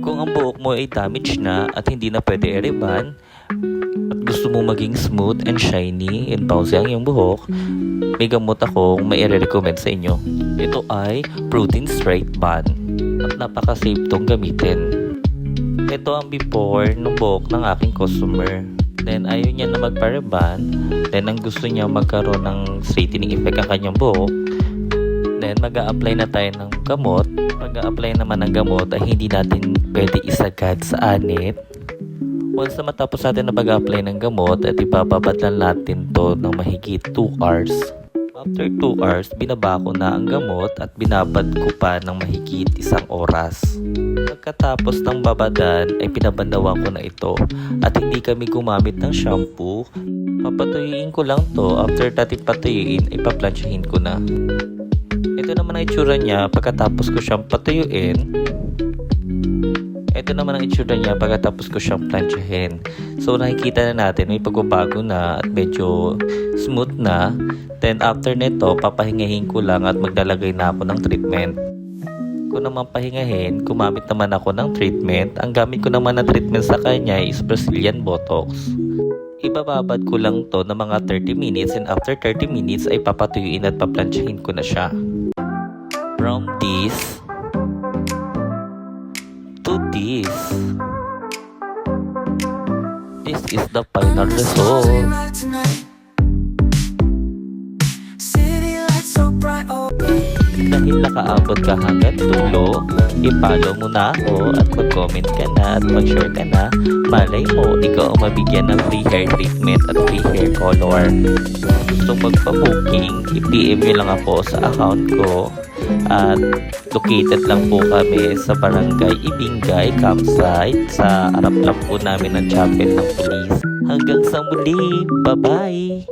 Kung ang buhok mo ay damaged na at hindi na pwede i-rebond at gusto mo maging smooth and shiny and bouncy ang iyong buhok, may gamot akong may i-recommend sa inyo. Ito ay Protein Straight Bond at napaka-safe tong gamitin. Ito ang before ng buhok ng aking customer. Then ayaw niya na magpa-rebond. Then ang gusto niya magkaroon ng straightening effect ang kanyang buhok. Then mag-a-apply na tayo ng gamot. Pag-a-apply naman ng gamot ay hindi natin pwede isagad sa anit. Once na matapos natin na pag-a-apply ng gamot at ipapabad lang natin to ng mahigit 2 hours. After 2 hours, binaba ko na ang gamot at binabad ko pa ng mahigit 1 oras. Pagkatapos ng babadan ay pinabandawan ko na ito at hindi kami gumamit ng shampoo. Papatuyuin ko lang to. After natin patuyuin ay paplansyahin ko na. Ito naman ang itsura niya pagkatapos ko siyang patuyuin. Ito naman ang itsura niya pagkatapos ko siyang plansyahin. So nakikita na natin may pagbabago na at medyo smooth na. Then after nito, papahingahin ko lang at maglalagay na ako ng treatment. Kung naman pahingahin, gumamit naman ako ng treatment. Ang gamit ko naman na treatment sa kanya is Brazilian Botox. Ibababad ko lang to ng mga 30 minutes and after 30 minutes ay papatuyuin at paplansyahin ko na siya. From this to this. This is the final result. Dahil nakaabot ka hanggang dulo, i-follow mo na ako at mag-comment ka na at mag-share ka na. Malay mo, ikaw ang mabigyan ng free hair treatment at free hair color. Gusto magpa-booking, i-PM nyo lang ako sa account ko. At located lang po kami sa Barangay Ibingay Campsite sa harap lang po namin ng chapel ng police. Hanggang sa muli, bye-bye!